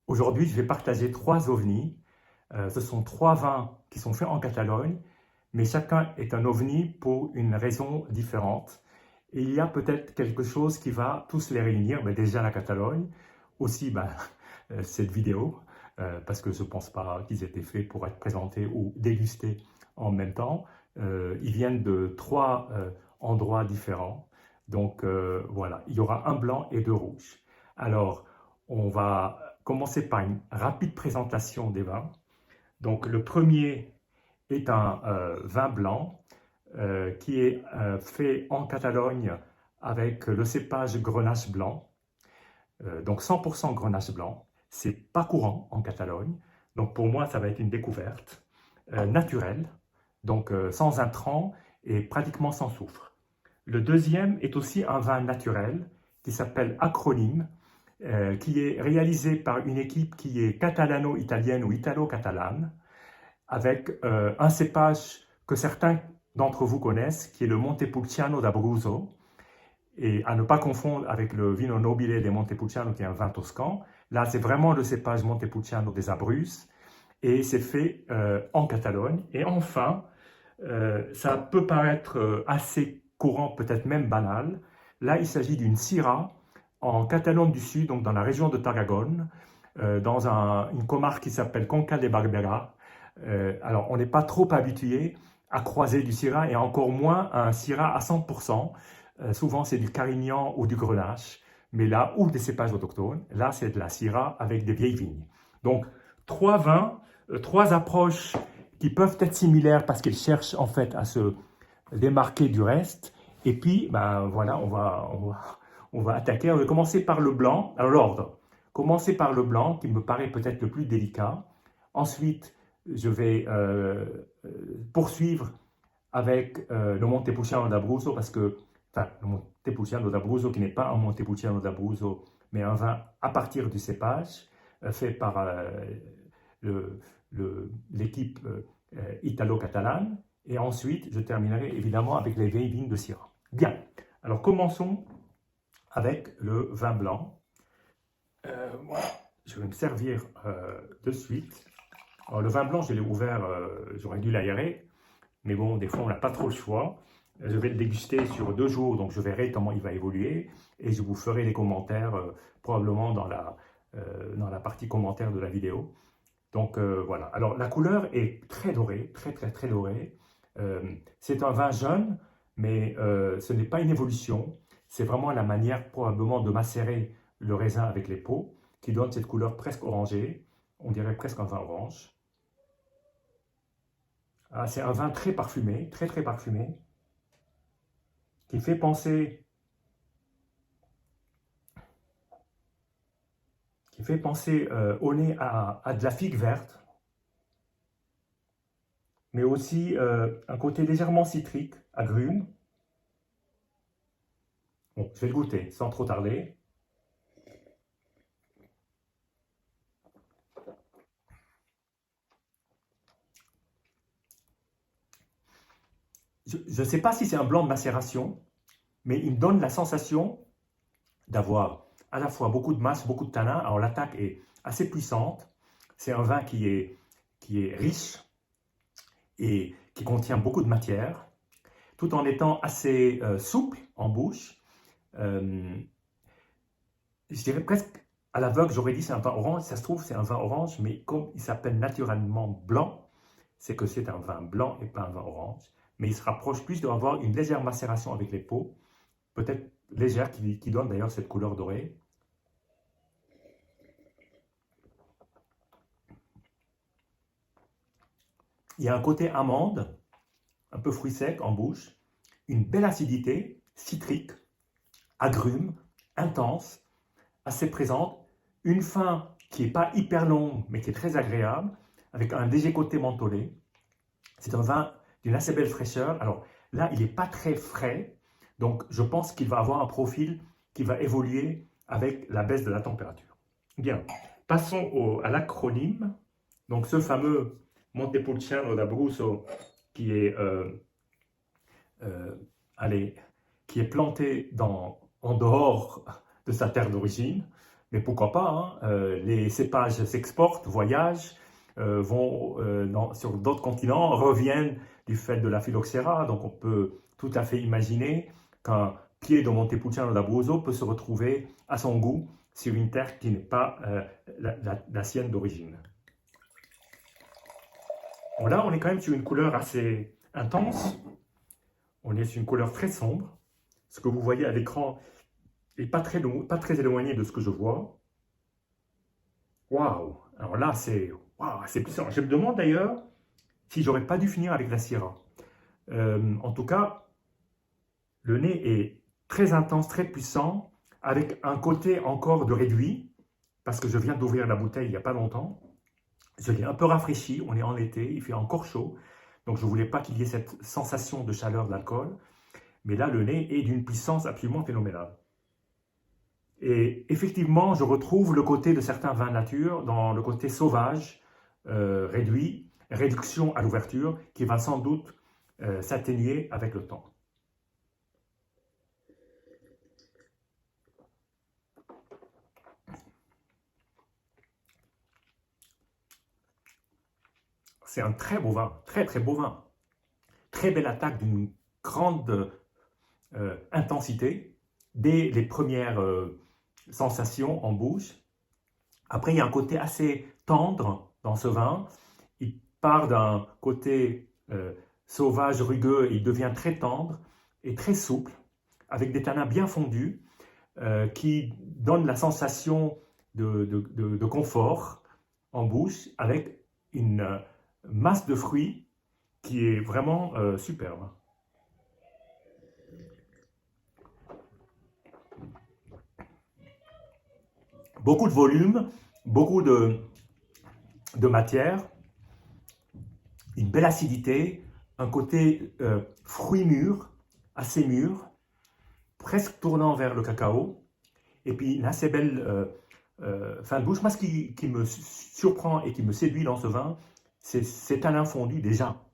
Aujourd'hui, je vais partager trois ovnis. Ce sont trois vins qui sont faits en Catalogne, mais chacun est un ovni pour une raison différente. Et il y a peut-être quelque chose qui va tous les réunir, mais déjà la Catalogne, aussi cette vidéo, parce que je ne pense pas qu'ils étaient faits pour être présentés ou dégustés en même temps. Ils viennent de trois endroits différents. Donc voilà, il y aura un blanc et deux rouges. Alors, on va commencer par une rapide présentation des vins. Donc, le premier est un vin blanc qui est fait en Catalogne avec le cépage Grenache blanc. Donc, 100% Grenache blanc. C'est pas courant en Catalogne. Donc, pour moi, ça va être une découverte naturelle. Donc, sans intrants et pratiquement sans soufre. Le deuxième est aussi un vin naturel qui s'appelle Acronyme, qui est réalisé par une équipe qui est catalano-italienne ou italo-catalane, avec un cépage que certains d'entre vous connaissent, qui est le Montepulciano d'Abruzzo, et à ne pas confondre avec le Vino Nobile de Montepulciano, qui est un vin toscan. Là, c'est vraiment le cépage Montepulciano des Abruzzes, et c'est fait en Catalogne. Et enfin, ça peut paraître assez courant, peut-être même banal. Là, il s'agit d'une Syrah en Catalogne du Sud, donc dans la région de Tarragone, dans une comarque qui s'appelle Conca de Barberà. Alors, on n'est pas trop habitué à croiser du Syrah et encore moins un Syrah à 100%. Souvent, c'est du Carignan ou du Grenache, mais là, ou des cépages autochtones, là, c'est de la Syrah avec des vieilles vignes. Donc, trois vins, trois approches qui peuvent être similaires parce qu'ils cherchent en fait à se démarquer du reste. Et puis, voilà, on va attaquer. On va commencer par le blanc. Alors, l'ordre. Commencer par le blanc, qui me paraît peut-être le plus délicat. Ensuite, je vais poursuivre avec le Montepulciano d'Abruzzo, parce que, enfin, le Montepulciano d'Abruzzo, qui n'est pas un Montepulciano d'Abruzzo, mais un vin à partir du cépage, fait par l'équipe italo-catalane. Et ensuite, je terminerai évidemment avec les vieilles vignes de Syrah. Bien, alors commençons avec le vin blanc. Voilà. Je vais me servir de suite. Alors, le vin blanc, je l'ai ouvert, j'aurais dû l'aérer, mais bon, des fois, on n'a pas trop le choix. Je vais le déguster sur 2 jours, donc je verrai comment il va évoluer, et je vous ferai les commentaires probablement dans la partie commentaires de la vidéo. Donc voilà. Alors la couleur est très dorée, très dorée. C'est un vin jeune, mais ce n'est pas une évolution. C'est vraiment la manière probablement de macérer le raisin avec les peaux qui donne cette couleur presque orangée. On dirait presque un vin orange. Ah, c'est un vin très parfumé, très parfumé, qui fait penser, au nez à de la figue verte, mais aussi un côté légèrement citrique, agrume. Bon, je vais le goûter sans trop tarder. Je ne sais pas si c'est un blanc de macération, mais il me donne la sensation d'avoir à la fois beaucoup de masse, beaucoup de tanin. Alors l'attaque est assez puissante. C'est un vin qui est riche et qui contient beaucoup de matière, tout en étant assez souple en bouche. Je dirais presque à l'aveugle, j'aurais dit c'est un vin orange. Ça se trouve, c'est un vin orange, mais comme il s'appelle naturellement blanc, c'est que c'est un vin blanc et pas un vin orange. Mais il se rapproche plus d'avoir une légère macération avec les peaux, peut-être légère, qui donne d'ailleurs cette couleur dorée. Il y a un côté amande, un peu fruit sec en bouche, une belle acidité, citrique, agrume, intense, assez présente, une fin qui n'est pas hyper longue, mais qui est très agréable, avec un léger côté mentholé. C'est un vin d'une assez belle fraîcheur. Alors là, il n'est pas très frais, donc je pense qu'il va avoir un profil qui va évoluer avec la baisse de la température. Bien, passons à l'acronyme. Donc ce fameux Montepulciano d'Abruzzo qui est, allez, qui est planté en dehors de sa terre d'origine. Mais pourquoi pas, hein, les cépages s'exportent, voyagent, vont sur d'autres continents, reviennent du fait de la phylloxéra. Donc on peut tout à fait imaginer qu'un pied de Montepulciano d'Abruzzo peut se retrouver à son goût sur une terre qui n'est pas la sienne d'origine. Bon, là, on est quand même sur une couleur assez intense. On est sur une couleur très sombre. Ce que vous voyez à l'écran n'est pas très éloigné de ce que je vois. Waouh! Alors là, c'est puissant. Je me demande d'ailleurs si j'aurais pas dû finir avec la Syrah. En tout cas, le nez est très intense, très puissant, avec un côté encore de réduit, parce que je viens d'ouvrir la bouteille il n'y a pas longtemps. Je l'ai un peu rafraîchi, on est en été, il fait encore chaud, donc je ne voulais pas qu'il y ait cette sensation de chaleur de l'alcool. Mais là, le nez est d'une puissance absolument phénoménale. Et effectivement, je retrouve le côté de certains vins nature dans le côté sauvage, réduit, réduction à l'ouverture, qui va sans doute s'atténuer avec le temps. C'est un très beau vin, très très beau vin. Très belle attaque d'une grande intensité dès les premières sensations en bouche. Après, il y a un côté assez tendre dans ce vin. Il part d'un côté sauvage, rugueux, et il devient très tendre et très souple, avec des tanins bien fondus, qui donnent la sensation de confort en bouche, avec une masse de fruits qui est vraiment superbe. Beaucoup de volume, beaucoup de matière, une belle acidité, un côté fruit mûr, assez mûr, presque tournant vers le cacao, et puis une assez belle fin de bouche. Moi, ce qui me surprend et qui me séduit dans ce vin, c'est cet tannin fondu déjà.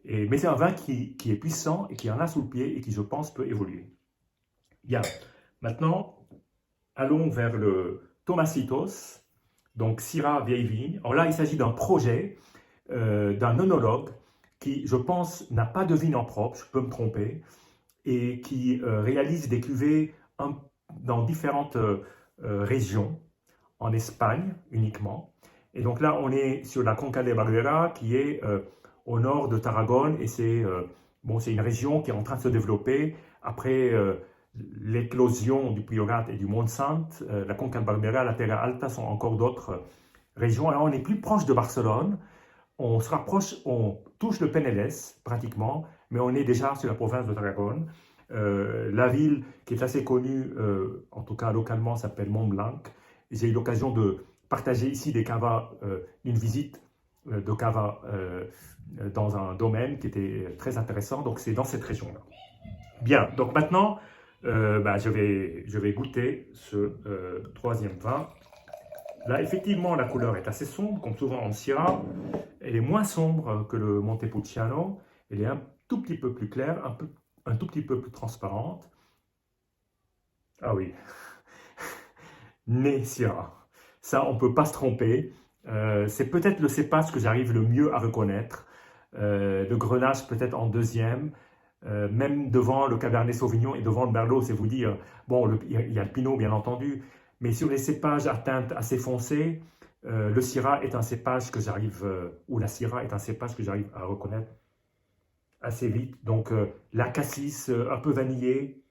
Mais c'est un vin qui est puissant et qui en a sous le pied et qui, je pense, peut évoluer. Bien, maintenant, allons vers le Tomasitos, donc Syrah vieille vigne. Alors là, il s'agit d'un projet d'un œnologue qui, je pense, n'a pas de vigne en propre, je peux me tromper, et qui réalise des cuvées dans différentes régions, en Espagne uniquement. Et donc là, on est sur la Conca de Barberá, qui est au nord de Tarragone, et c'est une région qui est en train de se développer après l'éclosion du Priorat et du Montsant. La Conca de Barberá, la Terra Alta sont encore d'autres régions. Alors on est plus proche de Barcelone, on se rapproche, on touche le Penedès pratiquement, mais on est déjà sur la province de Tarragone. La ville qui est assez connue, en tout cas localement, s'appelle Montblanc. J'ai eu l'occasion de partager ici des cavas, une visite de cava dans un domaine qui était très intéressant. Donc c'est dans cette région-là. Bien, donc maintenant, je vais goûter ce troisième vin. Là, effectivement, la couleur est assez sombre, comme souvent en Syrah. Elle est moins sombre que le Montepulciano. Elle est un tout petit peu plus claire, un tout petit peu plus transparente. Ah oui, Nez Syrah. Ça, on ne peut pas se tromper. C'est peut-être le cépage que j'arrive le mieux à reconnaître. Le Grenache peut-être en deuxième. Même devant le Cabernet Sauvignon et devant le Merlot, c'est vous dire, bon, il y a le Pinot bien entendu, mais sur les cépages à teinte assez foncée, le Syrah est un cépage que j'arrive, ou la Syrah est un cépage que j'arrive à reconnaître assez vite. Donc la cassis un peu vanillée,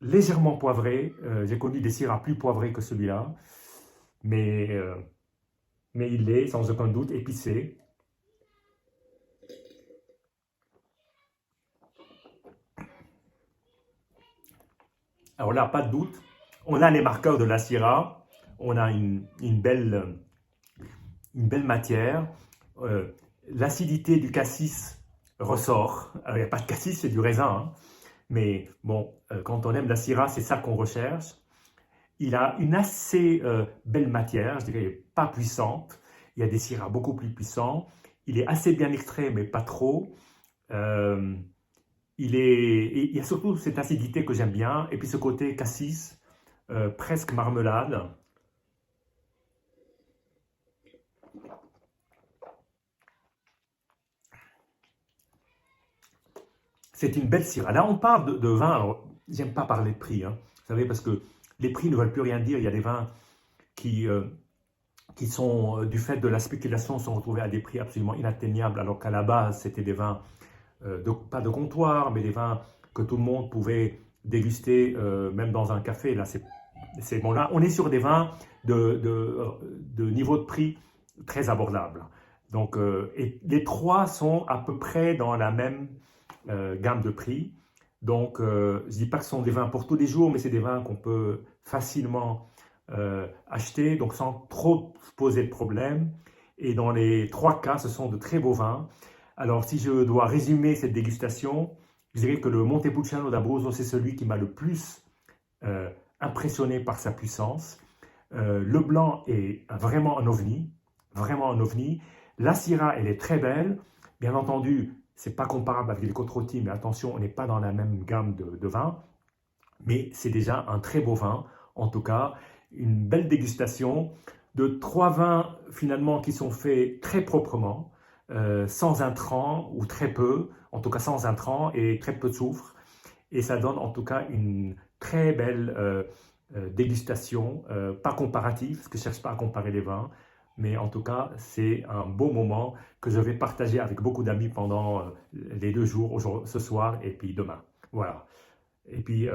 légèrement poivré. J'ai connu des Syrahs plus poivrés que celui-là, mais il est sans aucun doute épicé. Alors là, pas de doute, on a les marqueurs de la Syrah, on a une belle matière, l'acidité du cassis ressort. Alors il n'y a pas de cassis, c'est du raisin, hein. Mais bon, quand on aime la Syrah, c'est ça qu'on recherche. Il a une assez belle matière, je dirais pas puissante. Il y a des Syrahs beaucoup plus puissants. Il est assez bien extrait, mais pas trop. il y a surtout cette acidité que j'aime bien, et puis ce côté cassis, presque marmelade. C'est une belle syrah. Là, on parle de vin. Alors, j'aime pas parler de prix, hein, vous savez, parce que les prix ne veulent plus rien dire. Il y a des vins qui, qui sont, du fait de la spéculation, sont retrouvés à des prix absolument inatteignables, alors qu'à la base, c'était des vins, pas de comptoir, mais des vins que tout le monde pouvait déguster, même dans un café. Là, c'est bon. Là, on est sur des vins de niveau de prix très abordable. Donc, et les trois sont à peu près dans la même gamme de prix. Donc, je ne dis pas que ce sont des vins pour tous les jours, mais c'est des vins qu'on peut facilement acheter, donc sans trop se poser de problème. Et dans les trois cas, ce sont de très beaux vins. Alors, si je dois résumer cette dégustation, je dirais que le Montepulciano d'Abruzzo, c'est celui qui m'a le plus impressionné par sa puissance. Le blanc est vraiment un ovni, vraiment un ovni. La Syrah, elle est très belle. Bien entendu, c'est pas comparable avec les Côtes-Rôties, mais attention, on n'est pas dans la même gamme de vins. Mais c'est déjà un très beau vin, en tout cas, une belle dégustation de trois vins finalement qui sont faits très proprement, sans intrants ou très peu, en tout cas sans intrants et très peu de soufre. Et ça donne en tout cas une très belle dégustation, pas comparative, parce que je ne cherche pas à comparer les vins, mais en tout cas, c'est un beau moment que je vais partager avec beaucoup d'amis pendant les 2 jours, ce soir et puis demain. Voilà. Et puis,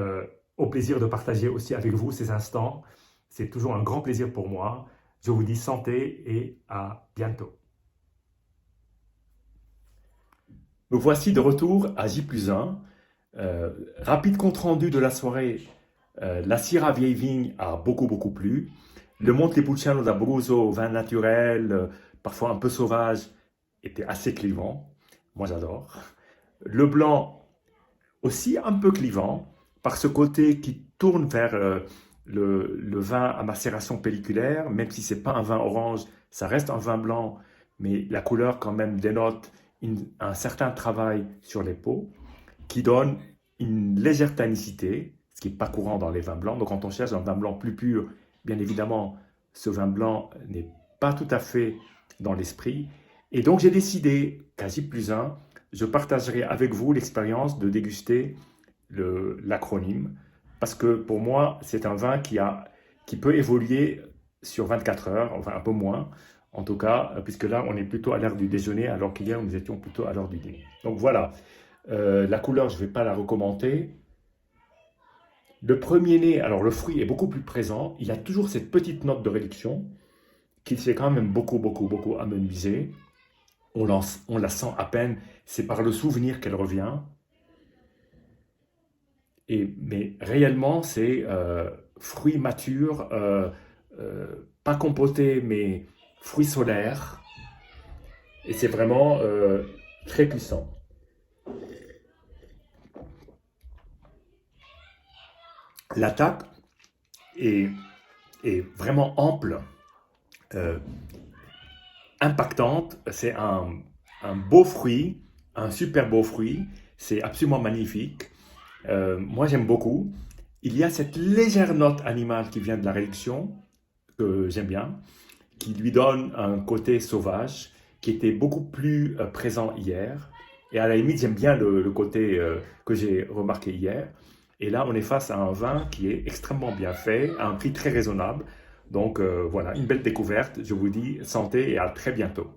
au plaisir de partager aussi avec vous ces instants. C'est toujours un grand plaisir pour moi. Je vous dis santé et à bientôt. Me voici de retour à J+1. Rapide compte-rendu de la soirée. La Syrah Vieille Vigne a beaucoup plu. Le Montepulciano d'Abruzzo, vin naturel, parfois un peu sauvage, était assez clivant. Moi, j'adore. Le blanc, aussi un peu clivant, par ce côté qui tourne vers le vin à macération pelliculaire. Même si ce n'est pas un vin orange, ça reste un vin blanc, mais la couleur quand même dénote un certain travail sur les peaux, qui donne une légère tannicité, ce qui n'est pas courant dans les vins blancs. Donc quand on cherche un vin blanc plus pur, bien évidemment, ce vin blanc n'est pas tout à fait dans l'esprit. Et donc, j'ai décidé qu'à J+1, je partagerai avec vous l'expérience de déguster l'acronyme. Parce que pour moi, c'est un vin qui peut évoluer sur 24 heures, enfin un peu moins, en tout cas, puisque là, on est plutôt à l'heure du déjeuner, alors qu'hier, nous étions plutôt à l'heure du dîner. Donc voilà, la couleur, je ne vais pas la recommander. Le premier nez, alors le fruit est beaucoup plus présent. Il y a toujours cette petite note de réduction qui s'est quand même beaucoup amenuisée. On la sent à peine. C'est par le souvenir qu'elle revient. Mais réellement, c'est fruits matures, pas compotés, mais fruits solaires. Et c'est vraiment très puissant. L'attaque est vraiment ample, impactante. C'est un beau fruit, un super beau fruit. C'est absolument magnifique. Moi, j'aime beaucoup. Il y a cette légère note animale qui vient de la réduction, que j'aime bien, qui lui donne un côté sauvage, qui était beaucoup plus présent hier. Et à la limite, j'aime bien le côté que j'ai remarqué hier. Et là, on est face à un vin qui est extrêmement bien fait, à un prix très raisonnable. Donc voilà, une belle découverte. Je vous dis santé et à très bientôt.